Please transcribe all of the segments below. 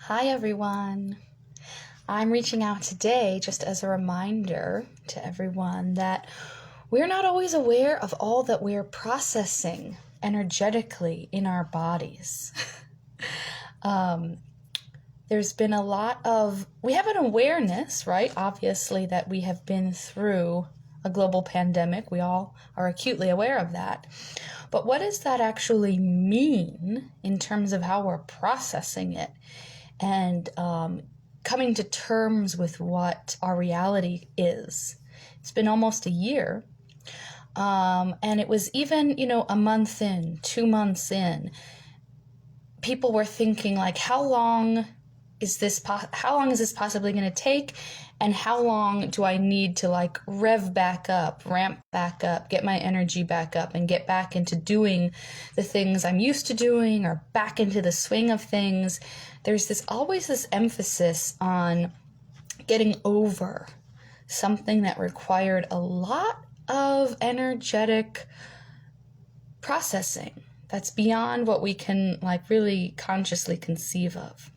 Hi everyone. I'm reaching out today just as a reminder to everyone that we're not always aware of all that we're processing energetically in our bodies. There's been we have an awareness, right? Obviously, that we have been through a global pandemic. We all are acutely aware of that. But what does that actually mean in terms of how we're processing it? And coming to terms with what our reality is. It's been almost a year, and it was even, a month in, 2 months in, people were thinking like, how long is this possibly going to take, and how long do I need to ramp back up, get my energy back up, and get back into doing the things I'm used to doing, or back into the swing of things. There's always this emphasis on getting over something that required a lot of energetic processing that's beyond what we can really consciously conceive of.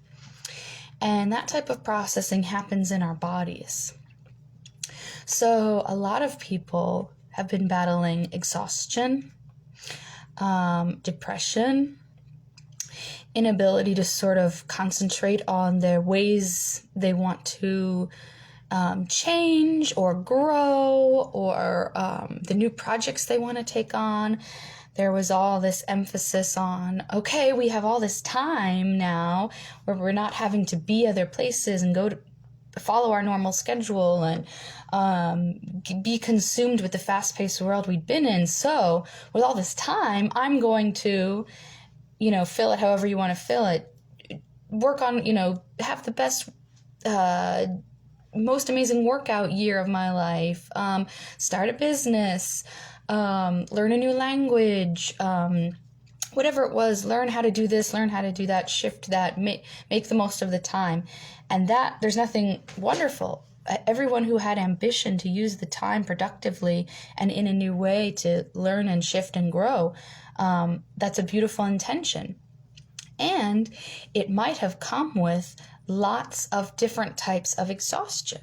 And that type of processing happens in our bodies. So a lot of people have been battling exhaustion, depression, inability to sort of concentrate on their ways they want to change or grow, or the new projects they want to take on. There was all this emphasis on, okay, we have all this time now where we're not having to be other places and go to follow our normal schedule and be consumed with the fast-paced world we'd been in. So with all this time, I'm going to, fill it however you want to fill it, work on, have the best, most amazing workout year of my life, start a business, learn a new language, whatever it was, learn how to do this, learn how to do that, shift that, make the most of the time. And that, there's nothing wonderful. Everyone who had ambition to use the time productively and in a new way to learn and shift and grow, that's a beautiful intention. And it might have come with lots of different types of exhaustion,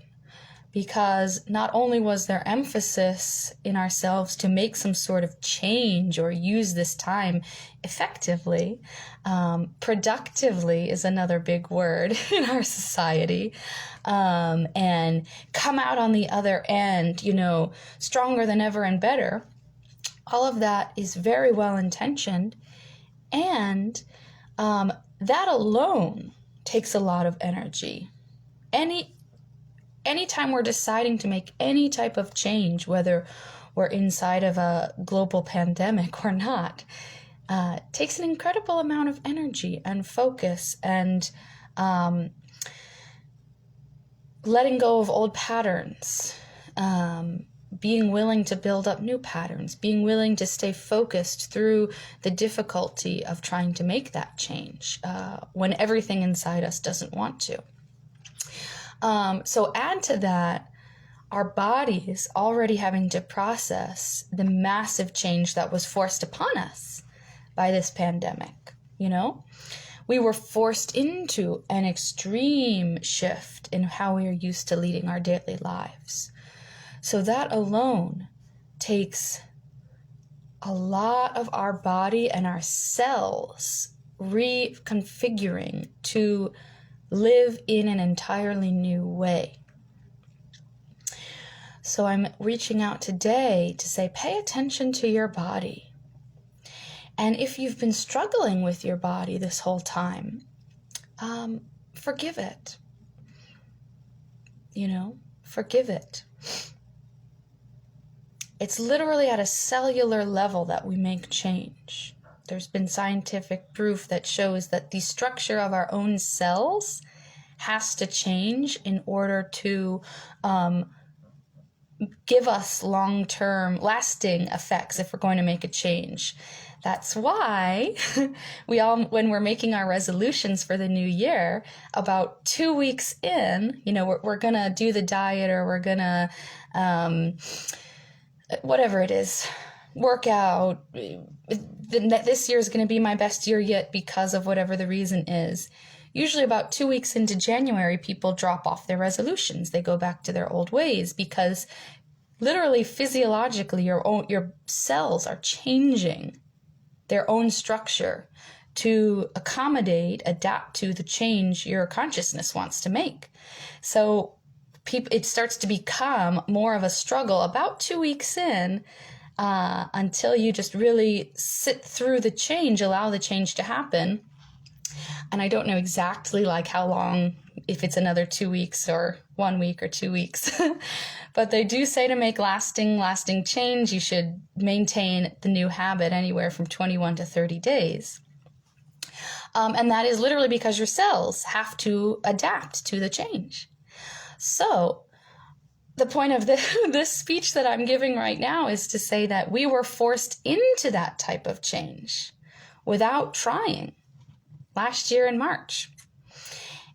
because not only was there emphasis in ourselves to make some sort of change or use this time effectively, productively is another big word in our society, and come out on the other end, stronger than ever and better. All of that is very well intentioned, and that alone takes a lot of energy. Anytime we're deciding to make any type of change, whether we're inside of a global pandemic or not, takes an incredible amount of energy and focus, and letting go of old patterns, being willing to build up new patterns, being willing to stay focused through the difficulty of trying to make that change when everything inside us doesn't want to. So add to that our bodies already having to process the massive change that was forced upon us by this pandemic. We were forced into an extreme shift in how we are used to leading our daily lives. So that alone takes a lot of our body and our cells reconfiguring to live in an entirely new way. So I'm reaching out today to say, pay attention to your body. And if you've been struggling with your body this whole time, forgive it. Forgive it. It's literally at a cellular level that we make change. There's been scientific proof that shows that the structure of our own cells has to change in order to give us long-term, lasting effects if we're going to make a change. That's why when we're making our resolutions for the new year, about 2 weeks in, we're going to do the diet, or we're going to, whatever it is, workout. This year is going to be my best year yet because of whatever the reason is. Usually about 2 weeks into January, people drop off their resolutions. They go back to their old ways because literally physiologically your cells are changing their own structure to accommodate, adapt to the change your consciousness wants to make. So it starts to become more of a struggle about 2 weeks in, until you just really sit through the change, allow the change to happen. And I don't know exactly like how long, if it's another 2 weeks or 1 week or 2 weeks, but they do say to make lasting change, you should maintain the new habit anywhere from 21 to 30 days. And that is literally because your cells have to adapt to the change. So the point of this speech that I'm giving right now is to say that we were forced into that type of change without trying last year in March.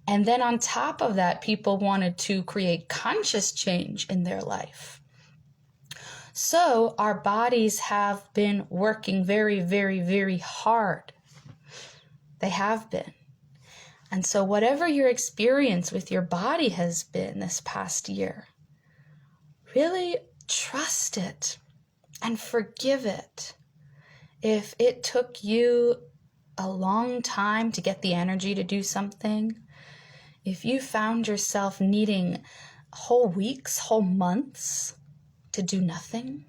And then on top of that, people wanted to create conscious change in their life. So our bodies have been working very, very, very hard. They have been. And so whatever your experience with your body has been this past year, really trust it and forgive it. If it took you a long time to get the energy to do something, if you found yourself needing whole weeks, whole months to do nothing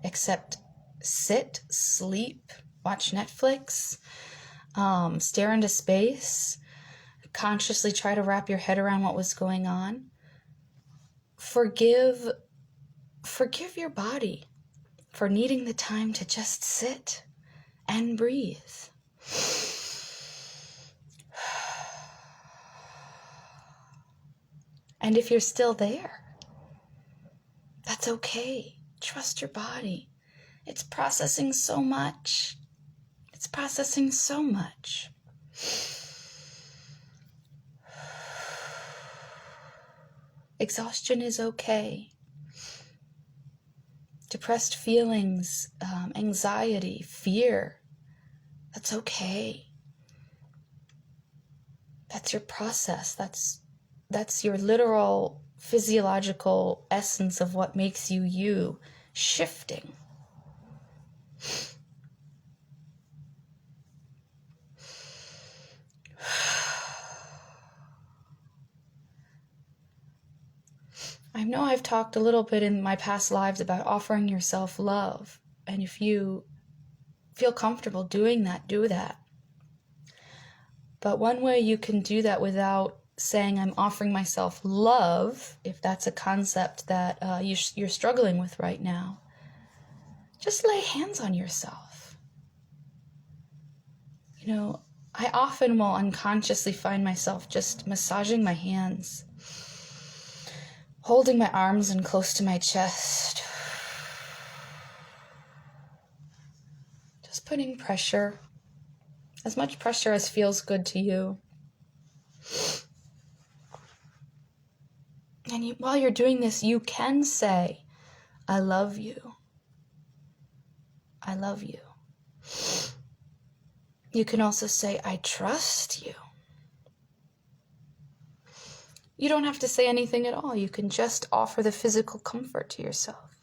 except sit, sleep, watch Netflix, stare into space, consciously try to wrap your head around what was going on, forgive your body for needing the time to just sit and breathe. And if you're still there, that's okay. Trust your body. It's processing so much. It's processing so much. Exhaustion is okay. Depressed feelings, anxiety, fear, that's okay. That's your process. That's your literal physiological essence of what makes you you shifting. I know I've talked a little bit in my past lives about offering yourself love. And if you feel comfortable doing that, do that. But one way you can do that without saying I'm offering myself love, if that's a concept that you're struggling with right now, just lay hands on yourself. You know, I often will unconsciously find myself just massaging my hands, holding my arms in close to my chest, just putting pressure, as much pressure as feels good to you. And while you're doing this, you can say, I love you. I love you. You can also say, I trust you. You don't have to say anything at all. You can just offer the physical comfort to yourself.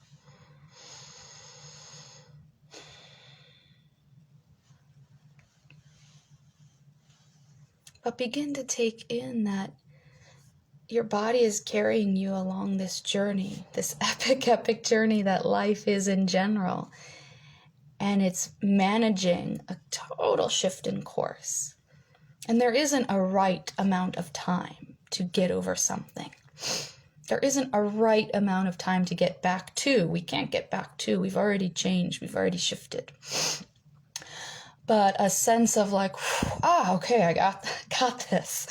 But begin to take in that your body is carrying you along this journey, this epic journey that life is in general. And it's managing a total shift in course. And there isn't a right amount of time to get over something. There isn't a right amount of time to get back to. We can't get back to. We've already changed. We've already shifted. But a sense of like, okay, I got this.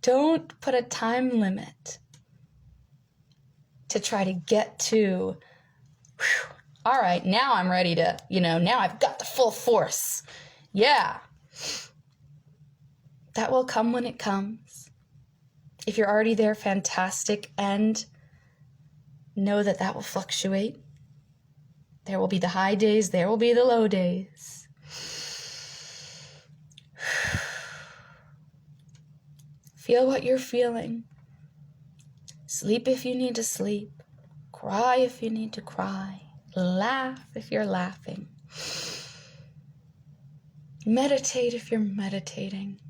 Don't put a time limit to try to get to, all right, now I'm ready to, now I've got the full force. Yeah. That will come when it comes. If you're already there, fantastic. And know that will fluctuate. There will be the high days, there will be the low days. Feel what you're feeling. Sleep if you need to sleep. Cry if you need to cry. Laugh if you're laughing. Meditate if you're meditating.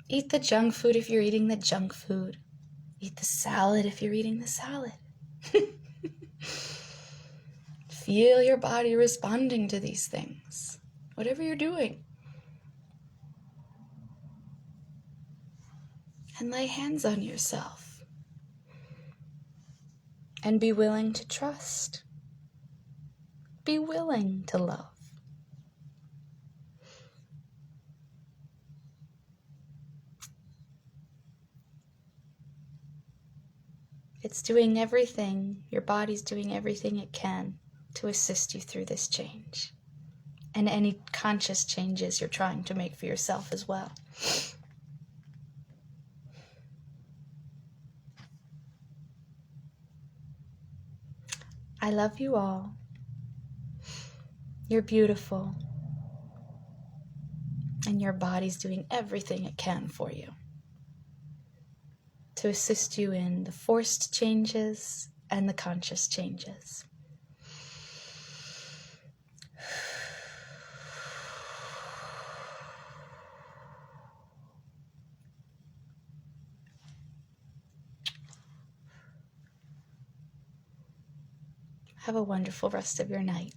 Eat the junk food if you're eating the junk food. Eat the salad if you're eating the salad. Feel your body responding to these things, whatever you're doing. And lay hands on yourself. And be willing to trust. Be willing to love. It's doing everything, your body's doing everything it can to assist you through this change. And any conscious changes you're trying to make for yourself as well. I love you all. You're beautiful. And your body's doing everything it can for you to assist you in the forced changes and the conscious changes. Have a wonderful rest of your night.